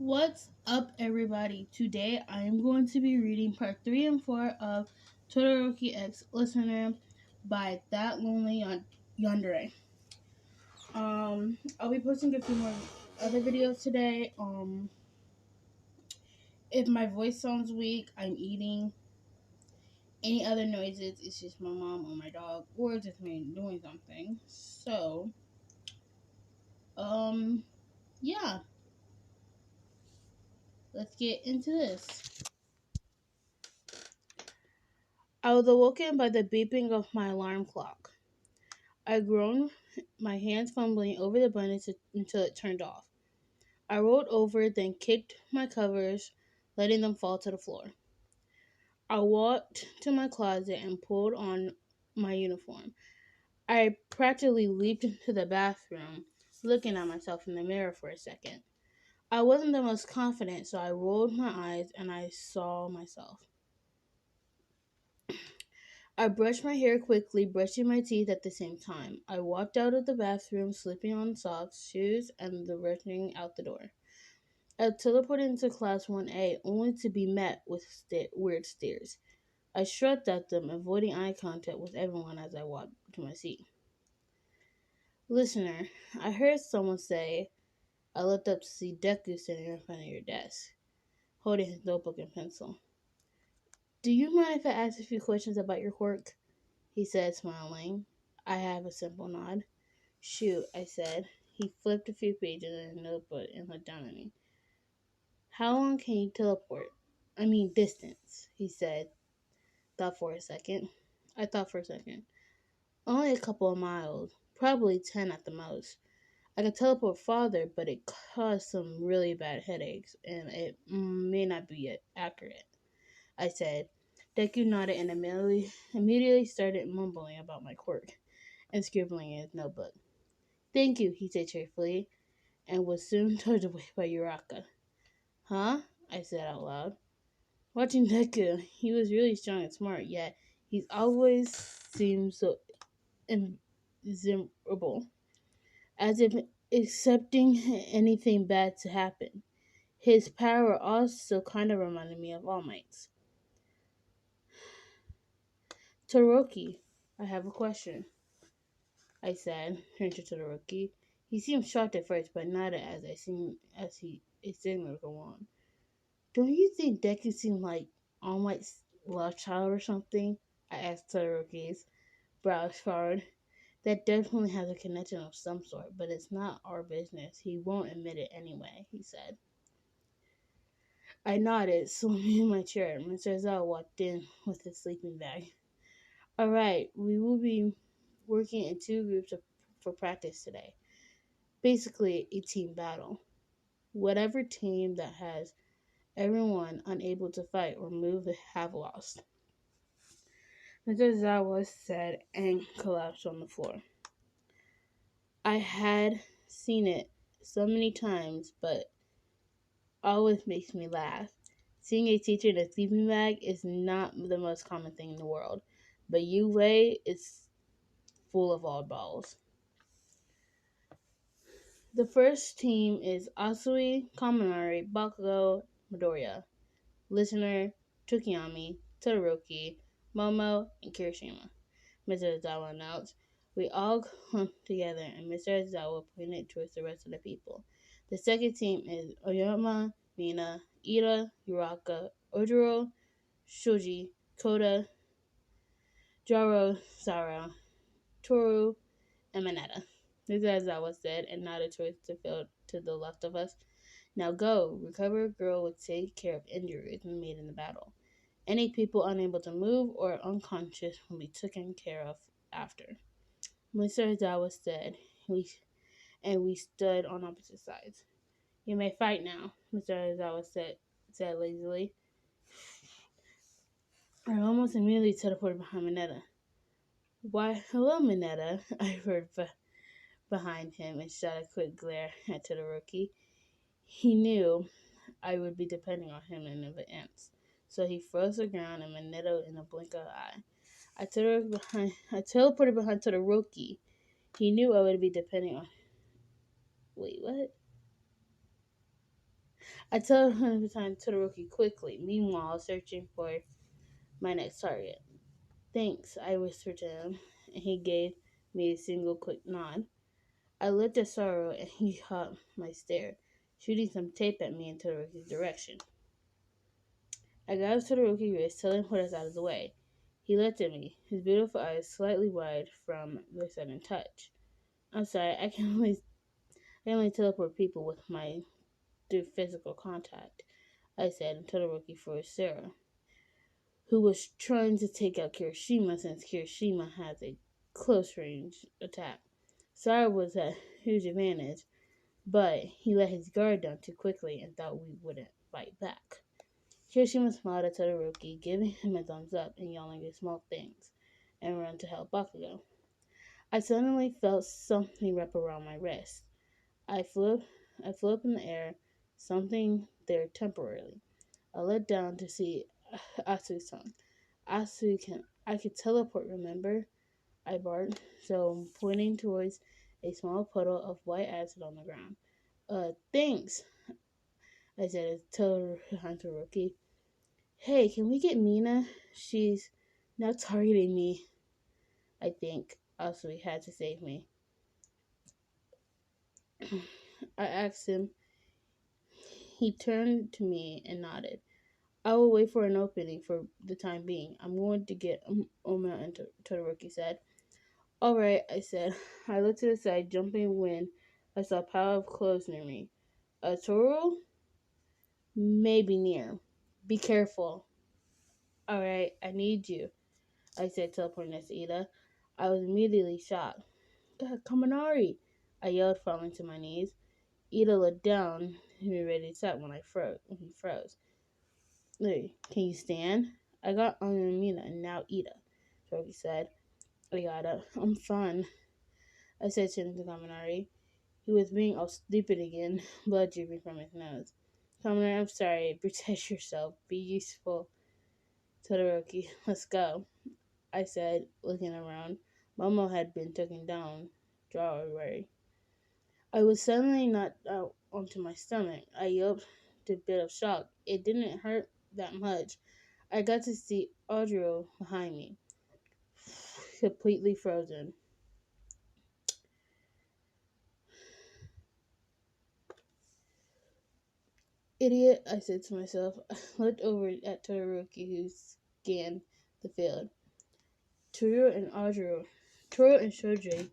What's up, everybody? Today I am going to be reading part 3 and 4 of Todoroki X Listener by That Lonely Yandere. I'll be posting a few more other videos today. If my voice sounds weak, I'm eating. Any other noises, it's just my mom or my dog, or just me doing something. So, yeah, let's get into this. I was awoken by the beeping of my alarm clock. I groaned, my hands fumbling over the button until it turned off. I rolled over, then kicked my covers, letting them fall to the floor. I walked to my closet and pulled on my uniform. I practically leaped into the bathroom, looking at myself in the mirror for a second. I wasn't the most confident, so I rolled my eyes and I saw myself. I brushed my hair quickly, brushing my teeth at the same time. I walked out of the bathroom, slipping on socks, shoes, and rushing out the door. I teleported into class 1A, only to be met with weird stares. I shrugged at them, avoiding eye contact with everyone as I walked to my seat. Listener, I heard someone say. I looked up to see Deku sitting in front of your desk, holding his notebook and pencil. Do you mind if I ask a few questions about your quirk? He said, smiling. I have a simple nod. Shoot, I said. He flipped a few pages in his notebook and looked down at me. How long can you teleport? I mean distance, he said. I thought for a second. Only a couple of miles. Probably 10 at the most. I could teleport farther, but it caused some really bad headaches, and it may not be accurate, I said. Deku nodded and immediately started mumbling about my quirk and scribbling in his notebook. Thank you, he said cheerfully, and was soon towed away by Uraka. Huh? I said out loud. Watching Deku, he was really strong and smart, yet he's always seemed so invulnerable, as if accepting anything bad to happen. His power also kind of reminded me of All Might's. Todoroki, I have a question, I said, turning to Todoroki. He seemed shocked at first, but nodded as he signaled to go on. Don't you think Deku seemed like All Might's love child or something? I asked Todoroki's brows furrowed. That definitely has a connection of some sort, but it's not our business. He won't admit it anyway, he said. I nodded, slumping in my chair. Mr. Zell walked in with his sleeping bag. All right, we will be working in two groups for practice today. Basically, a team battle. Whatever team that has everyone unable to fight or move have lost. Mr. Zawa said and collapsed on the floor. I had seen it so many times, but always makes me laugh. Seeing a teacher in a sleeping bag is not the most common thing in the world, but UA is full of oddballs. The first team is Asui, Kaminari, Bakugo, Midoriya, Listener, Tokiyami, Todoroki, Momo, and Kirishima, Mr. Ozawa announced. We all come together, and Mr. Ozawa pointed towards the rest of the people. The second team is Oyama, Mina, Ida, Uraka, Ojiro, Shoji, Koda, Jaro, Sara, Toru, and Mineta. Mr. Ozawa said and nodded towards the field to the left of us. Now go. Recover girl will take care of injuries made in the battle. Any people unable to move or unconscious will be taken care of after. Mr. Ozawa said, and we stood on opposite sides. You may fight now, Mr. Ozawa said lazily. I almost immediately teleported behind Mineta. Why, hello, Mineta, I heard behind him and shot a quick glare at Todoroki. He knew I would be depending on him in advance, so he froze the ground and Mineta in a blink of an eye. I teleported behind Todoroki. He knew I would be depending on. Wait, what? I teleported behind Todoroki quickly, meanwhile searching for my next target. Thanks, I whispered to him, and he gave me a single quick nod. I looked at Sorrow, and he caught my stare, shooting some tape at me in Todoroki's direction. I grabbed Todoroki's wrist, telling him to put us out of the way. He looked at me, his beautiful eyes slightly wide from the sudden touch. I'm sorry, I only teleport people with my through physical contact, I said, and Todoroki froze Sarah, who was trying to take out Kirishima since Kirishima has a close range attack. Sarah was at huge advantage, but he let his guard down too quickly and thought we wouldn't fight back. Kirishima smiled at Todoroki, giving him a thumbs up and yelling at small things, and ran to help Bakugo. I suddenly felt something wrap around my wrist. I flew up in the air, something there temporarily. I looked down to see Asu's tongue. I could teleport, remember? I barked, so pointing towards a small puddle of white acid on the ground. Thanks, I said to Todoroki. Hey, can we get Mina? She's now targeting me. I think Asui had to save me. I asked him. He turned to me and nodded. I will wait for an opening for the time being. I'm going to get Oma, and Todoroki said. All right, I said. I looked to the side, jumping when I saw a pile of clothes near me. A Toro? Maybe near. Be careful. All right, I need you, I said, teleporting next to Ida. I was immediately shocked. God, Kaminari! I yelled, falling to my knees. Ida looked down and me ready to stop when he froze. Hey, can you stand? I got on Mina and now Ida, Todoroki said. I got up. I'm fine, I said to Kaminari. He was being all stupid again, blood dripping from his nose. Kaminari, I'm sorry. Protect yourself. Be useful. Todoroki, let's go, I said, looking around. Momo had been taken down. Drawaway. I was suddenly knocked out onto my stomach. I yelped a bit of shock. It didn't hurt that much. I got to see Audrey behind me, completely frozen. Idiot, I said to myself. I looked over at Todoroki, who scanned the field. Toro and Shoji,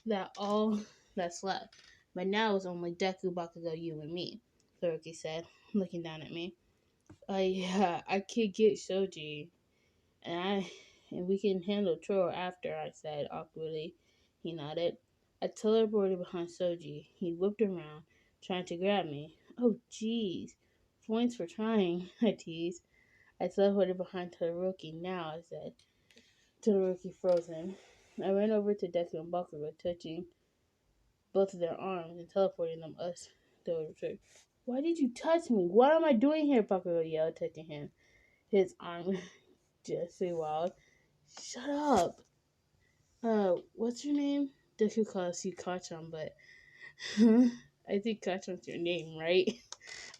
that all that's left. But now it's only Deku, Bakugo, you, and me, Todoroki said, looking down at me. Yeah, I could get Shoji, and we can handle Toro after, I said awkwardly. He nodded. I teleported behind Soji. He whipped around, trying to grab me. Oh, jeez. Points for trying, I teased. I teleported behind Todoroki now, I said. Todoroki frozen. I ran over to Deku and Bakugo, touching both of their arms and teleporting them us to return. Why did you touch me? What am I doing here? Bakugo yelled, touching him. His arm just wild. Shut up. What's your name? Deku calls you Kachan, but I think Kachan's your name, right?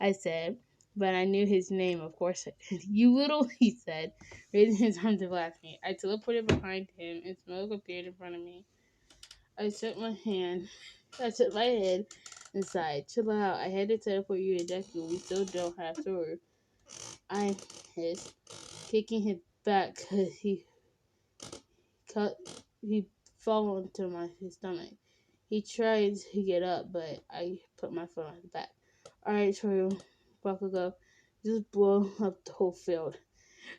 I said, but I knew his name, of course I did. You little, he said, raising his arm to blast me. I teleported behind him and smoke appeared in front of me. I shook my head and sighed. Chill out, I had to teleport you to Deku. We still don't have sword. I hissed, kicking his back because he fell onto his stomach. He tried to get up, but I put my foot on his back. Alright, Toru, Bakugo, just blow up the whole field.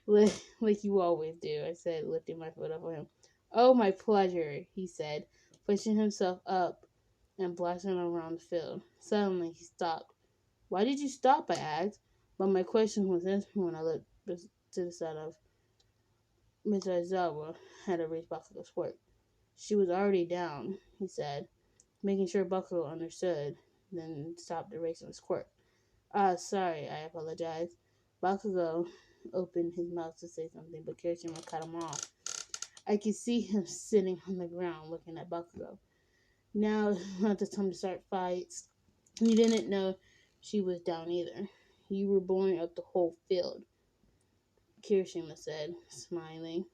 Like you always do, I said, lifting my foot up on him. Oh, my pleasure, he said, pushing himself up and blasting around the field. Suddenly, he stopped. Why did you stop? I asked. But my question was answered when I looked to the side of Miss Aizawa had erased Bakugo's work. She was already down, he said, making sure Bakugo understood, then stopped erasing his quirk. Sorry, I apologized. Bakugo opened his mouth to say something, but Kirishima cut him off. I could see him sitting on the ground looking at Bakugo. Now, not the time to start fights. You didn't know she was down either. You were blowing up the whole field, Kirishima said, smiling.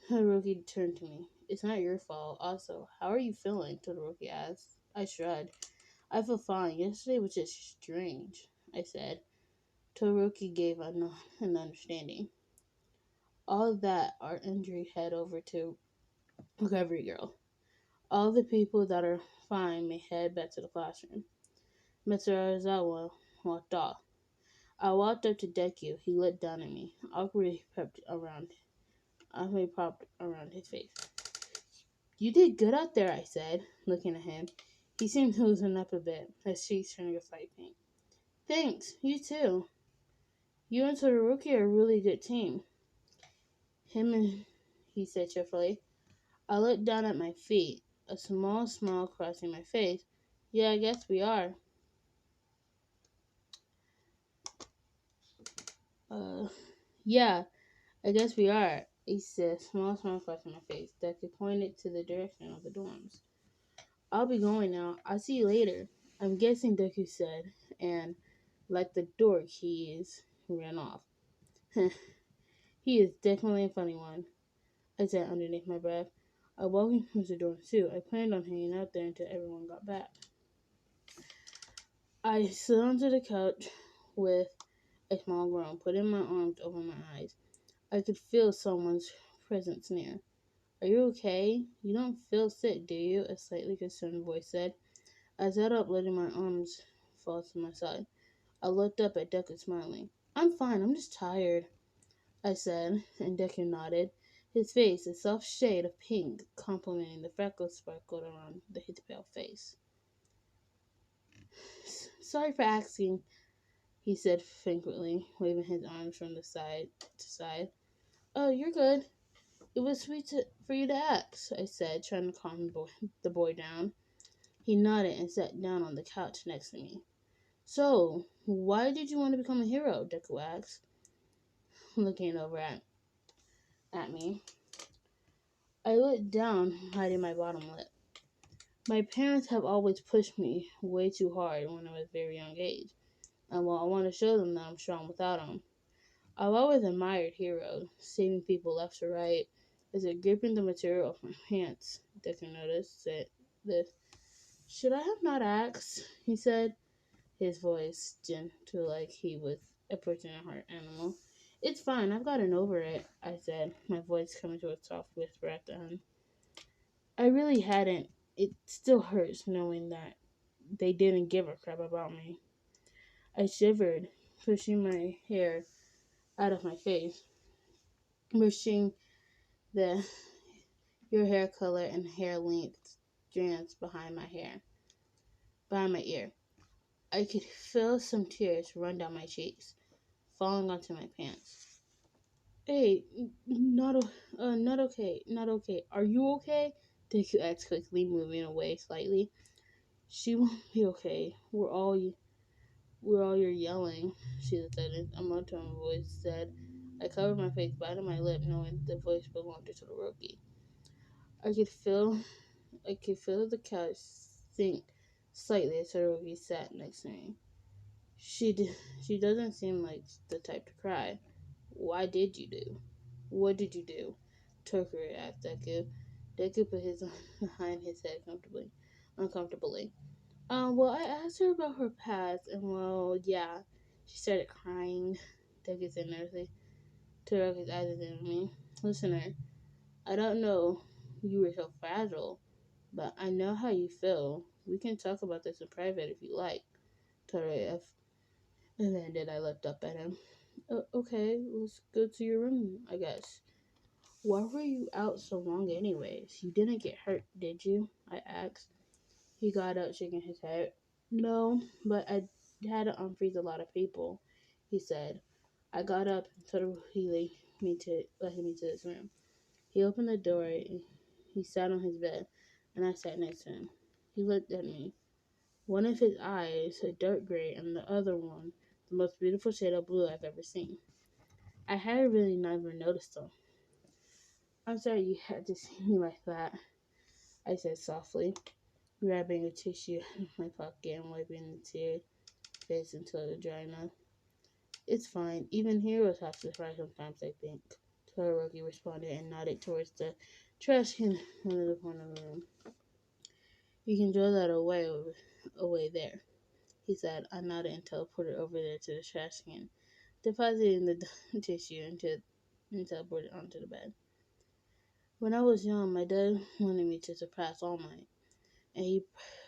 Todoroki turned to me. It's not your fault. Also, how are you feeling? Todoroki asked. I shrugged. I feel fine. Yesterday was just strange, I said. Todoroki gave an understanding. All that our injury head over to recovery girl. All the people that are fine may head back to the classroom. Mr. Arizawa walked off. I walked up to Deku. He looked down at me. Awkwardly popped around his face. You did good out there, I said, looking at him. He seemed to loosen up a bit, his cheeks turning a slight pink. Thanks, you too. You and Todoroki are a really good team. Him and he said cheerfully. I looked down at my feet, a small smile crossing my face. Yeah, I guess we are. Uh, yeah, I guess we are, he said, small smile crossing my face. Deku pointed to the direction of the dorms. I'll be going now. I'll see you later. I'm guessing, Deku said, and like the dork he is, he ran off. He is definitely a funny one, I said underneath my breath. I walked into the dorm too. I planned on hanging out there until everyone got back. I slid onto the couch with a small groan, putting my arms over my eyes. I could feel someone's presence near. Are you okay? You don't feel sick, do you? A slightly concerned voice said. I sat up, letting my arms fall to my side. I looked up at Deku, smiling. I'm fine, I'm just tired, I said, and Deku nodded. His face, a soft shade of pink, complementing the freckles sparkled around his pale face. Sorry for asking, he said frequently, waving his arms from the side to side. Oh, you're good. It was for you to ask, I said, trying to calm the boy down. He nodded and sat down on the couch next to me. So, why did you want to become a hero? Deku asked, looking over at me. I looked down, hiding my bottom lip. My parents have always pushed me way too hard when I was a very young age, and I want to show them that I'm strong without them. I've always admired heroes, saving people left or right. As it gripping the material of my pants, Deku noticed said this. Should I have not asked? He said, his voice gentle like he was approaching a hurt animal. It's fine, I've gotten over it, I said, my voice coming to a soft whisper at the end. I really hadn't. It still hurts knowing that they didn't give a crap about me. I shivered, pushing my hair out of my face, brushing the your hair color and hair length strands behind my ear. I could feel some tears run down my cheeks, falling onto my pants. Hey, not okay. Are you okay? Deku asked quickly, moving away slightly. She won't be okay. We're all you're yelling, she said in a monotone voice. Said, I covered my face, biting my lip, knowing the voice belonged to Todoroki. I could feel, I could feel the couch sink slightly as Todoroki sat next to me. She doesn't seem like the type to cry. Why did you do? What did you do? Tokuri asked Deku. Deku put his arm behind his head uncomfortably. Well, I asked her about her past, and well, yeah, she started crying. Deku said nervously. Todoroki's eyes at me. Listener, I don't know you were so fragile, but I know how you feel. We can talk about this in private if you like. Todoroki and then did I looked up at him. Okay, let's go to your room, I guess. Why were you out so long anyways? You didn't get hurt, did you? I asked. He got up, shaking his head. No, but I had to unfreeze a lot of people, he said. I got up and told he let me to his room. He opened the door. He sat on his bed, and I sat next to him. He looked at me. One of his eyes, a dark gray, and the other one, the most beautiful shade of blue I've ever seen. I had really never noticed them. I'm sorry you had to see me like that, I said softly. grabbing a tissue out of my pocket and wiping the tear face until it dried enough. It's fine. Even heroes have to cry sometimes, I think. Todoroki responded and nodded towards the trash can in the corner of the room. You can throw that away there, he said. I nodded and teleported over there to the trash can, depositing the tissue and teleported onto the bed. When I was young, my dad wanted me to surpass All Might, and he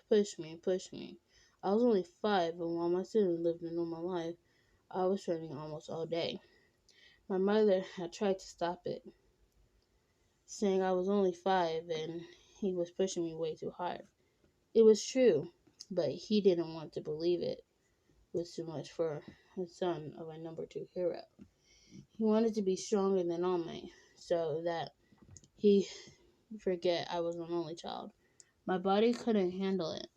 pushed me and pushed me. I was only 5, and while my siblings lived a normal life, I was training almost all day. My mother had tried to stop it, saying I was only 5 and he was pushing me way too hard. It was true, but he didn't want to believe it was too much for a son of a number 2 hero. He wanted to be stronger than All Might, so that he forget I was an only child. My body couldn't handle it.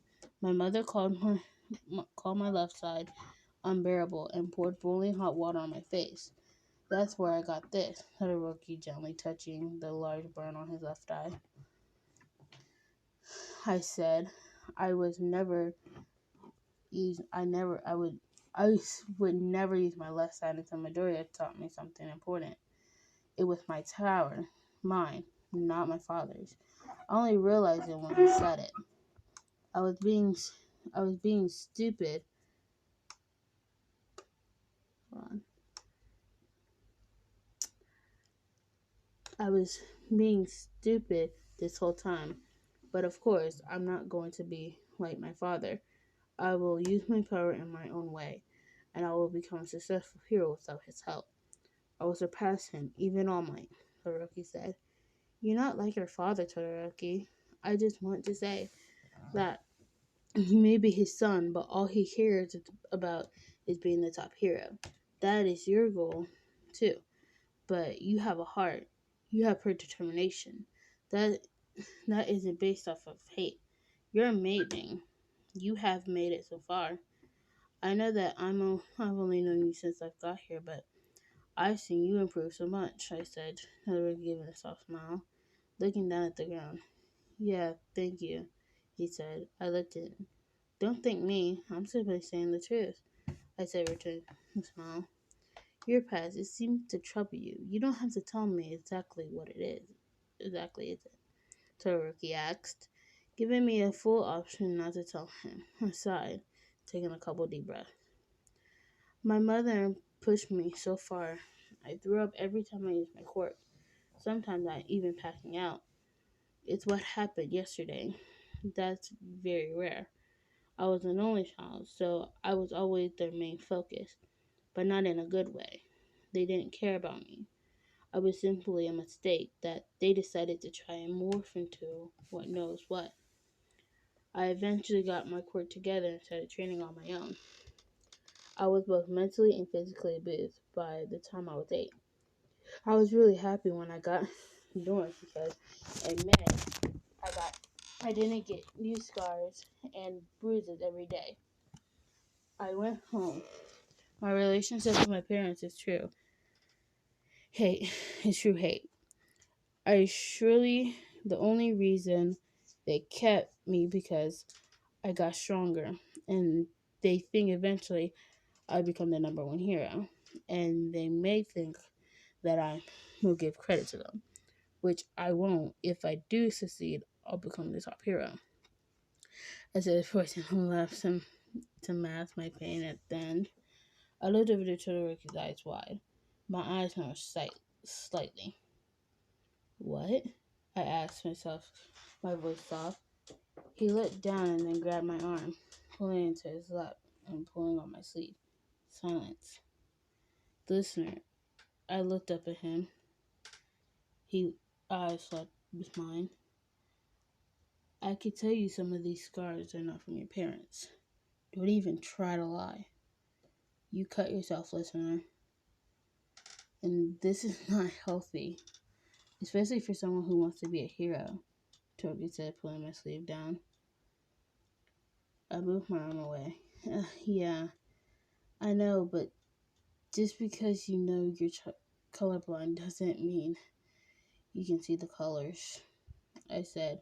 My mother called my left side unbearable and poured boiling hot water on my face. That's where I got this, said Todoroki, gently touching the large burn on his left eye. I said, I was never use. I would never use my left side until Midoriya taught me something important. It was my tower, mine, not my father's. I only realized it when he said it. I was being, I was being stupid. Hold on. I was being stupid this whole time. But of course, I'm not going to be like my father. I will use my power in my own way, and I will become a successful hero without his help. I will surpass him, even All Might, Todoroki said. You're not like your father, Todoroki. I just want to say that he may be his son, but all he cares about is being the top hero. That is your goal, too. But you have a heart. You have determination. That that isn't based off of hate. You're amazing. You have made it so far. I know that I've only known you since I've got here, but I've seen you improve so much, I said, giving a soft smile, looking down at the ground. Yeah, thank you, he said. I looked at him. Don't thank me. I'm simply saying the truth, I said, returning a smile. Your past, it seems to trouble you. You don't have to tell me exactly what it is. Exactly, is it? Todoroki asked, giving me a full option not to tell him. I sighed, taking a couple deep breaths. My mother pushed me so far. I threw up every time I used my quirk. Sometimes I even passing out. It's what happened yesterday. That's very rare. I was an only child, so I was always their main focus, but not in a good way. They didn't care about me. I was simply a mistake that they decided to try and morph into what knows what. I eventually got my quirk together and started training on my own. I was both mentally and physically abused by the time I was 8. I was really happy when I got doing because it meant I didn't get new scars and bruises every day. I went home. My relationship with my parents is true. Hate is true hate. I surely the only reason they kept me because I got stronger and they think eventually I become the number 1 hero. And they may think that I will give credit to them, which I won't. If I do succeed, I'll become the top hero. I said, forcing my laugh to mask my pain at the end. I looked over to Todoroki's eyes wide. My eyes narrowed slightly. What? I asked myself, my voice soft. He looked down and then grabbed my arm, pulling into his lap and pulling on my sleeve. Silence. Listener, I looked up at him. His eyes swept with mine. I could tell you some of these scars are not from your parents. Don't even try to lie. You cut yourself, listener. And this is not healthy, especially for someone who wants to be a hero, Toby said, pulling my sleeve down. I moved my arm away. Yeah, I know, but just because you know you're colorblind doesn't mean you can see the colors, I said,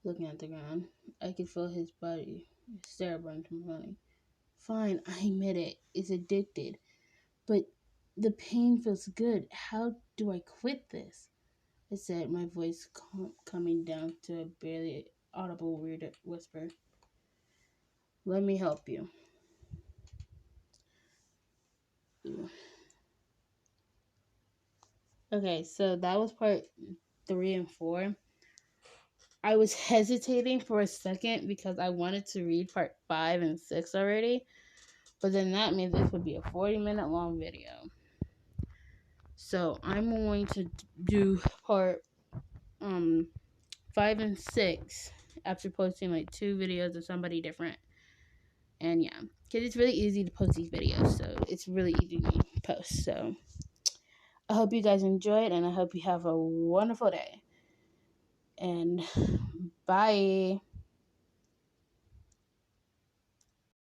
looking at the ground. I could feel his body stare burn from running. Fine, I admit it. It's addicted. But the pain feels good. How do I quit this? I said, my voice coming down to a barely audible weird whisper. Let me help you. Okay, so that was part 3 and 4. I was hesitating for a second because I wanted to read part 5 and 6 already, but then that means this would be a 40-minute long video. So I'm going to do part 5 and 6 after posting like 2 videos of somebody different. And yeah, because it's really easy to post these videos, so it's really easy to post. So I hope you guys enjoy it, and I hope you have a wonderful day. And bye.